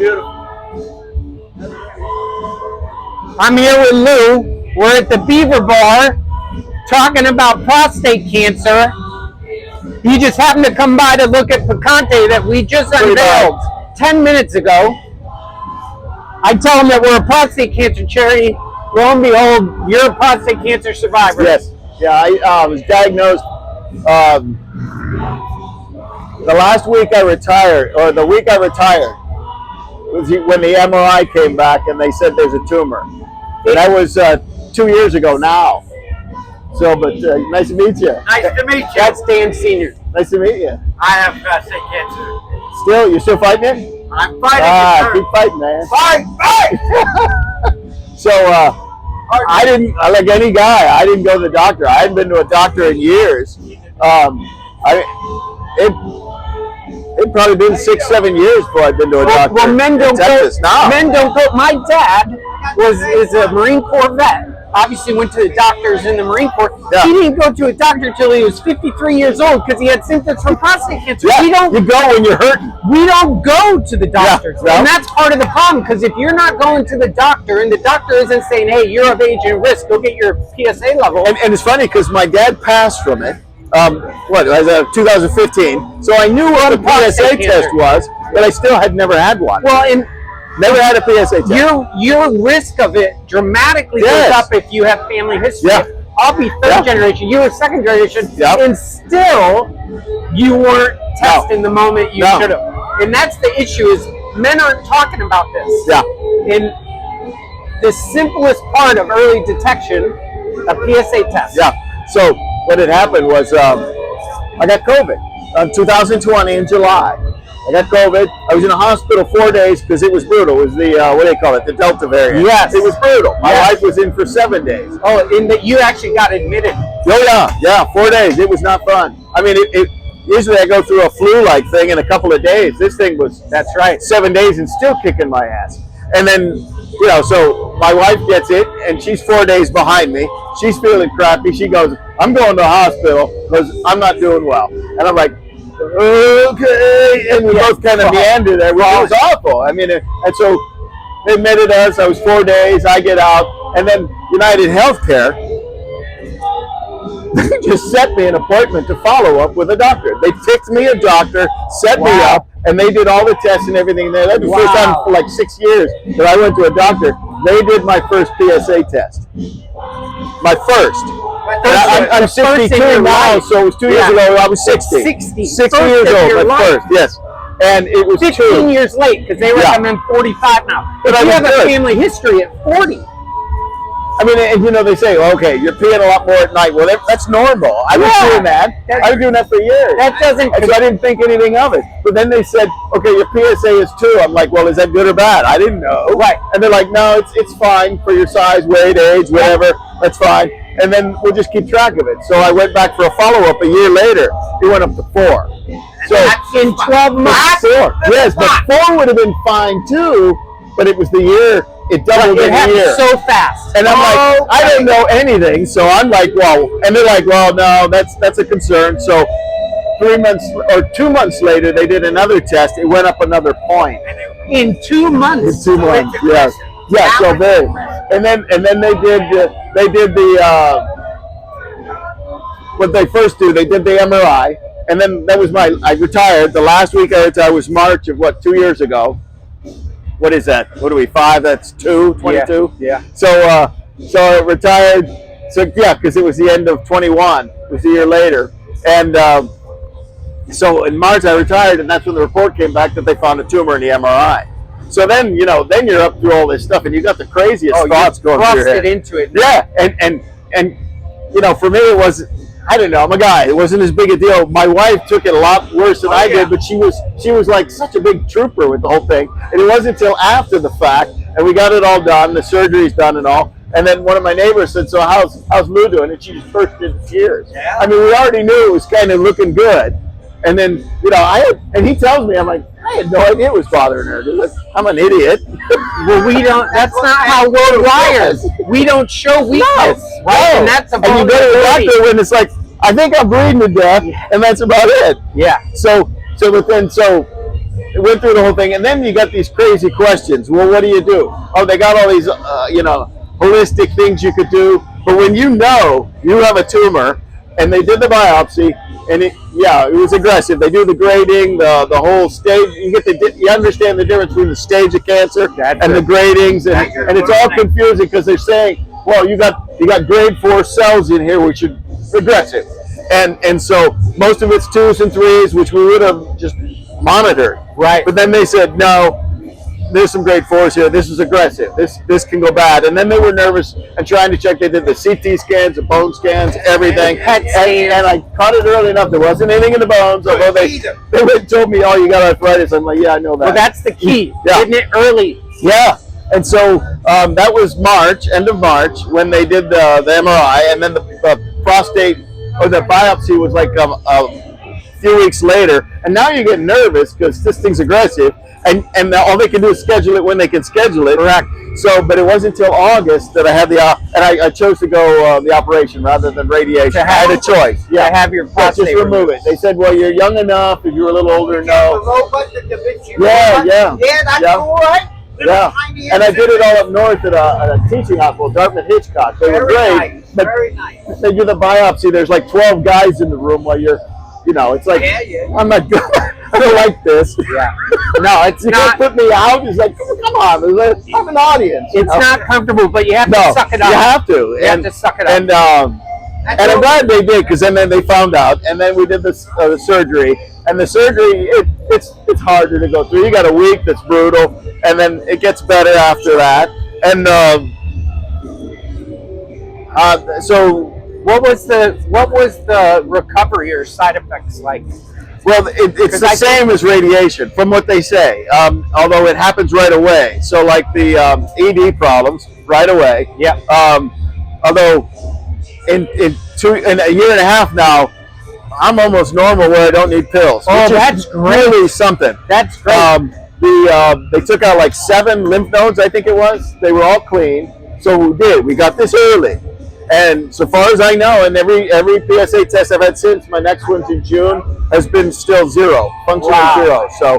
Beautiful. I'm here with Lou. We're at the Beaver Bar talking about prostate cancer. You just happened to come by to look at Picante that we just unveiled 10 minutes ago. I tell them that we're a prostate cancer charity. Lo and behold, you're a prostate cancer survivor. Yes. Yeah, I was diagnosed the last week I retired, or the week I retired, was when the MRI came back and they said there's a tumor. And that was 2 years ago now. So, but nice to meet you. Nice to meet you. That's Dan Sr. Nice to meet you. I have prostate cancer. You're still fighting it? I'm fighting it. Keep fighting, man. Fight! So, I didn't, like any guy, I didn't go to the doctor. I hadn't been to a doctor in years. It'd probably been 6-7 years before I'd been to a doctor. Well, men don't go. My dad is a Marine Corps vet. Obviously went to the doctors in the Marine Corps. Yeah. He didn't go to a doctor until he was 53 years old because he had symptoms from prostate cancer. Yeah, you go when you're hurting. We don't go to the doctors. Yeah, and that's part of the problem, because if you're not going to the doctor and the doctor isn't saying, hey, you're of age and risk, go get your PSA level. And it's funny because my dad passed from it. As of 2015. So I knew what a PSA test was, but I still had never had one. Well, and never had a PSA test. Your risk of it dramatically goes up if you have family history. Yeah. I'll be third generation. You were second generation, and still you weren't testing the moment you should have. And that's the issue: is men aren't talking about this. Yeah. And the simplest part of early detection, a PSA test. Yeah. So what had happened was I got COVID in 2020 in July. I got COVID. I was in a hospital 4 days because it was brutal. It was the, what do they call it, the Delta variant. Yes. It was brutal. My wife was in for 7 days. Oh, in that you actually got admitted. Oh, yeah, 4 days. It was not fun. I mean, usually I go through a flu-like thing in a couple of days. This thing was, 7 days and still kicking my ass. And then, so my wife gets it, and she's 4 days behind me. She's feeling crappy. She goes, I'm going to the hospital because I'm not doing well. And I'm like, okay. And we both kind of meander there. It was awful. I mean, and so they admitted us. I was 4 days. I get out. And then United Healthcare, they just set me an appointment to follow up with a doctor. They picked me a doctor, set me up, and they did all the tests and everything there. That was the first time for like 6 years that I went to a doctor. They did my first PSA test. My first. I'm 62 now, so it was 2 years ago. I was 60. 60 years old, my first, yes. And it was 15 years late, because they recommend 45 now. But if you have a family history at 40. I mean, and they say, okay, you're peeing a lot more at night. Well, that's normal. I was doing that. I was doing that for years. That doesn't. And so I didn't think anything of it. But then they said, okay, your PSA is 2. I'm like, well, is that good or bad? I didn't know. Right. And they're like, no, it's fine for your size, weight, age, whatever. That's fine. And then we'll just keep track of it. So I went back for a follow-up a year later. It went up to 4. So in 12 months. 4. Yes, but 4 would have been fine too. But it was the year. It doubled in a year. So fast. And I'm like, I don't know anything. So I'm like, well, and they're like, well, no, that's a concern. So 3 months or 2 months later, they did another test. It went up another point. In 2 months. In 2 months, yes. Yeah, so very. And then they did the what they first do. They did the MRI, and then that was I retired. The last week I retired was March of 2 years ago. What is that? What are we, 5? That's 22? Yeah. So I retired. So, because it was the end of 21. It was a year later. And so in March I retired, and that's when the report came back that they found a tumor in the MRI. So then, then you're up through all this stuff, and you got the craziest thoughts going through your head. Into it. Yeah, and for me it was, I don't know, I'm a guy. It wasn't as big a deal. My wife took it a lot worse than I did, but she was like such a big trooper with the whole thing. And it wasn't until after the fact, and we got it all done, the surgery's done and all. And then one of my neighbors said, so how's Lou doing? And she just burst into tears. Yeah. I mean, we already knew it was kind of looking good. And then, and he tells me, I'm like, I had no idea it was bothering her. I'm an idiot. Well, we don't, that's not how we're wired. We don't show weakness, right? And that's about and you go to the doctor when it's like, I think I'm bleeding to death, and that's about it. Yeah. So it went through the whole thing, and then you got these crazy questions. Well, what do you do? Oh, they got all these, holistic things you could do. But when you know you have a tumor, and they did the biopsy, and it was aggressive. They do the grading, the whole stage. You understand the difference between the stage of cancer and the gradings, and it's all confusing because they're saying, well, you got grade 4 cells in here, which are aggressive, and so most of it's 2s and 3s, which we would have just monitored, right? But then they said, no, there's some grade 4s here. This is aggressive. This can go bad. And then they were nervous and trying to check. They did the CT scans, the bone scans, everything. And I caught it early enough. There wasn't anything in the bones. Although they went and told me, oh, you got arthritis. I'm like, yeah, I know that. Well, that's the key. Getting it early. Yeah. And so that was end of March, when they did the MRI. And then the prostate, or the biopsy, was like a few weeks later. And now you get nervous because this thing's aggressive. And all they can do is schedule it when they can schedule it. Correct. So, but it wasn't until August that I had I chose to go the operation rather than radiation. I had a choice. Yeah, have your prostate just remove it. They said, well, you're young enough. If you're a little older, no. Yeah. Yeah, that's cool, right? Yeah, and I did it all up north at a teaching hospital, Dartmouth Hitchcock. They were great. Nice. But very nice. they do the biopsy. There's like 12 guys in the room while you're, it's like, I'm not good. I don't like this. Yeah. No, it's you not. Put me out. It's like, come on, I'm an audience. It's not comfortable, but you have to suck it up. You have to. You have to suck it up. And I'm glad they did, because then they found out, and then we did the surgery. And the surgery, it's harder to go through. You got a week that's brutal, and then it gets better after that. And so, what was the recovery or side effects like? Well, it's the same as radiation, from what they say. Although it happens right away. So, like the ED problems, right away. Yeah. Although in a year and a half now, I'm almost normal where I don't need pills. Oh, that's great. Really something. That's great. They took out like 7 lymph nodes, I think it was. They were all clean. So we got this early. And so far as I know, and every PSA test I've had since, my next one's in June, has been still 0, functional 0. So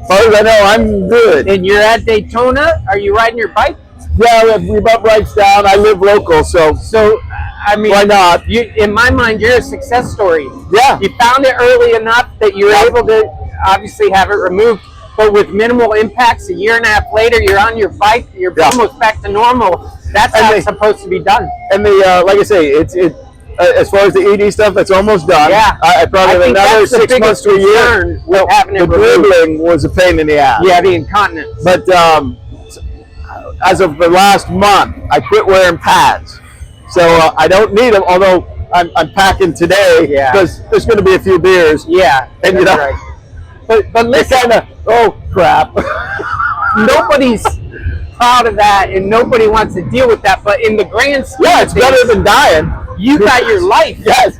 as far as I know, I'm good. And you're at Daytona? Are you riding your bike? Yeah, we bump rides down. I live local, so I mean, why not? In my mind, you're a success story. Yeah. You found it early enough that you were able to obviously have it removed, but with minimal impacts, a year and a half later, you're on your bike, you're almost back to normal. That's how it's supposed to be done. And like I say, it's as far as the ED stuff, that's almost done. Yeah. I probably have another 6 months to a year. With having it the dribbling was a pain in the ass. Yeah, the incontinence. But as of the last month, I quit wearing pads. So I don't need them, although I'm packing today because there's going to be a few beers. Yeah. And right. But listen, oh crap. Nobody's proud of that, and nobody wants to deal with that. But in the grand scheme, it's better than dying. You got your life. Yes.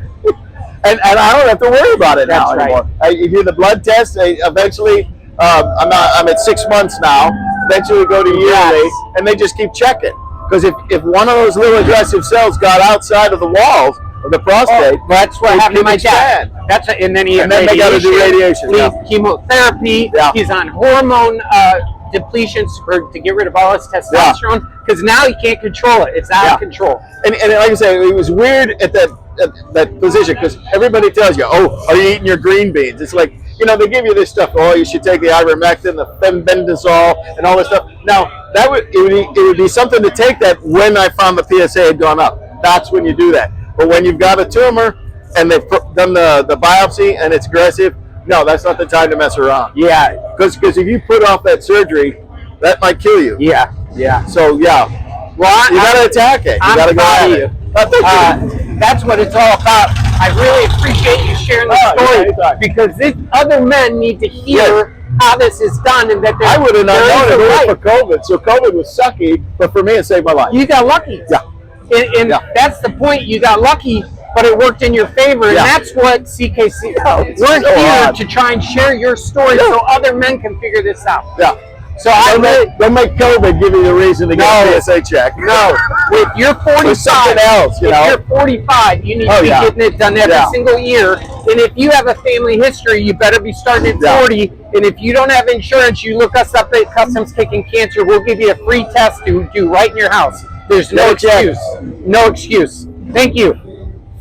And I don't have to worry about it now anymore. You do the blood test. Eventually, I'm at 6 months now. Eventually, go to yearly, and they just keep checking. Because if one of those little aggressive cells got outside of the walls of the prostate, that's what happened to my dad. And then they got to do radiation, chemotherapy. Yeah. He's on hormone depletions to get rid of all his testosterone because now he can't control it. It's out of control. And like I said, it was weird at that position because everybody tells you, "Oh, are you eating your green beans?" It's like, they give you this stuff. Oh, you should take the ivermectin, the fenbendazole, and all this stuff. Now, it would be something to take that when I found the PSA had gone up. That's when you do that. But when you've got a tumor and they've done the biopsy and it's aggressive, no, that's not the time to mess around. Yeah. Because if you put off that surgery, that might kill you. Yeah. Yeah. So, well, you got to attack it. You got to go at it. That's what it's all about. I really appreciate you sharing the story because other men need to hear how this is done and that I would have not known it for COVID. So COVID was sucky, but for me, it saved my life. You got lucky. Yeah. And that's the point. You got lucky, but it worked in your favor. And that's what CKC. We're here to try and share your story so other men can figure this out. Yeah. So I don't make COVID give you the reason to get a PSA check. No, if you're 45, something else, if you're 45, you need to be getting it done every single year. And if you have a family history, you better be starting at 40. And if you don't have insurance, you look us up at Customs Kicking Cancer. We'll give you a free test to do right in your house. There's no excuse. No excuse. Thank you.